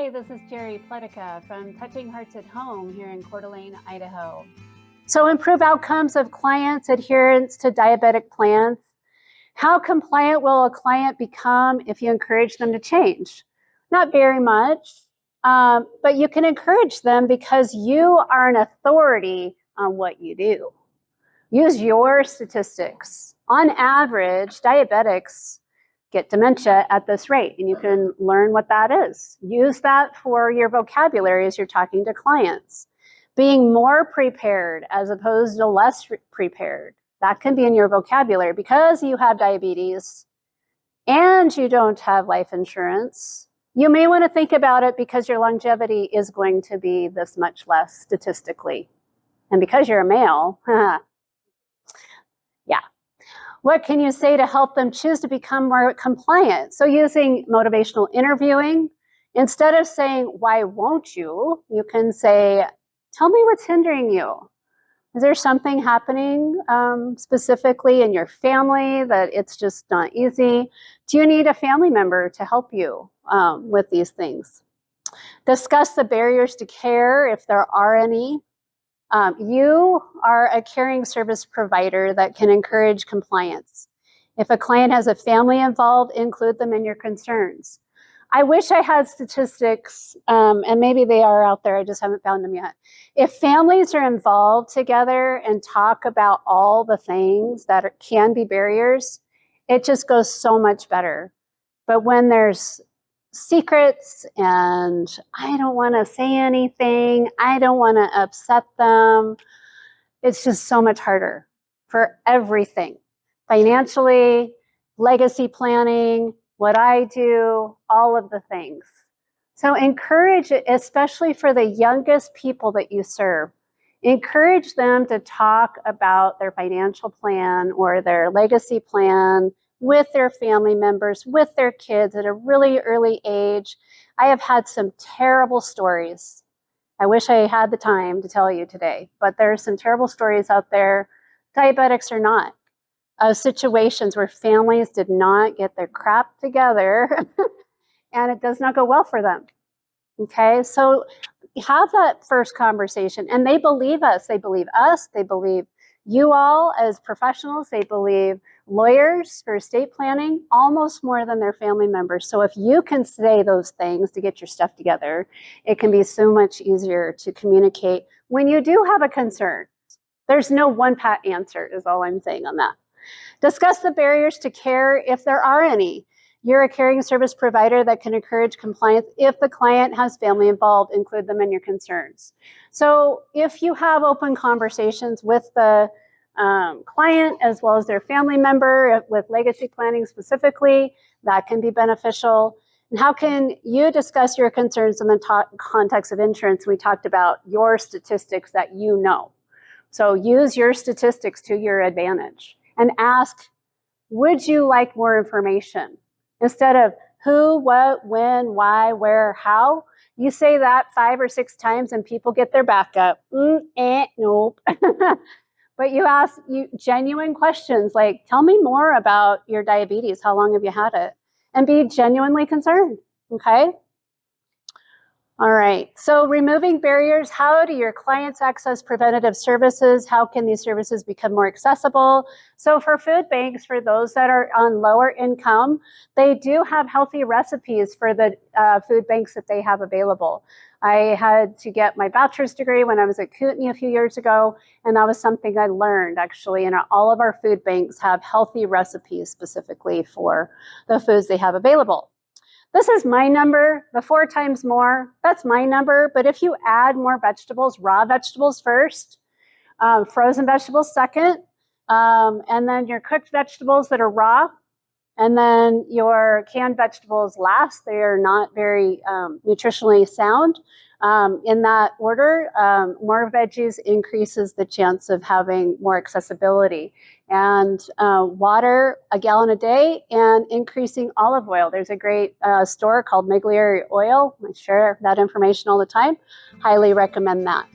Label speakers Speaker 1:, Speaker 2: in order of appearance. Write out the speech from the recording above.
Speaker 1: Hi, this is Jerry Pletica from Touching Hearts at Home here in Coeur d'Alene, Idaho. So improve outcomes of clients' adherence to diabetic plans. How compliant will a client become if you encourage them to change? Not very much, but you can encourage them because you are an authority on what you do. Use your statistics. On average, diabetics get dementia at this rate, and you can learn what that is. Use that for your vocabulary as you're talking to clients. Being more prepared as opposed to less prepared. That can be in your vocabulary. Because you have diabetes and you don't have life insurance, you may want to think about it because your longevity is going to be this much less statistically. And because you're a male, yeah. What can you say to help them choose to become more compliant? So using motivational interviewing, instead of saying, why won't you? You can say, tell me what's hindering you. Is there something happening specifically in your family that it's just not easy? Do you need a family member to help you with these things? Discuss the barriers to care if there are any. You are a caring service provider that can encourage compliance. If a client has a family involved, include them in your concerns. I wish I had statistics, and maybe they are out there, I just haven't found them yet. If families are involved together and talk about all the things that can be barriers, it just goes so much better. But when there's secrets and I don't want to say anything, I don't want to upset them, it's just so much harder for everything. Financially, legacy planning, what I do, all of the things. So encourage it, especially for the youngest people that you serve. Encourage them to talk about their financial plan or their legacy plan with their family members, with their kids at a really early age. I have had some terrible stories. I wish I had the time to tell you today, but there are some terrible stories out there, diabetics or not, of situations where families did not get their crap together and it does not go well for them. Okay, so have that first conversation, and they believe us. They believe us. They believe you all as professionals. They believe lawyers for estate planning almost more than their family members. So if you can say those things to get your stuff together, it can be so much easier to communicate when you do have a concern. There's no one pat answer is all I'm saying on that. Discuss the barriers to care if there are any. You're a caring service provider that can encourage compliance. If the client has family involved, include them in your concerns. So if you have open conversations with the client as well as their family member with legacy planning specifically, that can be beneficial. And how can you discuss your concerns in the context of insurance? We talked about your statistics that you know. So use your statistics to your advantage and ask, would you like more information? Instead of who, what, when, why, where, how, you say that 5 or 6 times and people get their back up. Nope. But you ask genuine questions like, tell me more about your diabetes. How long have you had it? And be genuinely concerned, okay? All right, so removing barriers, how do your clients access preventative services? How can these services become more accessible? So for food banks, for those that are on lower income, they do have healthy recipes for the food banks that they have available. I had to get my bachelor's degree when I was at Kootenai a few years ago, and that was something I learned actually. And all of our food banks have healthy recipes specifically for the foods they have available. This is my number, the 4 times more, that's my number. But if you add more vegetables, raw vegetables first, frozen vegetables second, and then your cooked vegetables that are raw, and then your canned vegetables last. They are not very nutritionally sound. In that order, more veggies increases the chance of having more accessibility. And water, a gallon a day, and increasing olive oil. There's a great store called Malia Oil. I share that information all the time. Highly recommend that.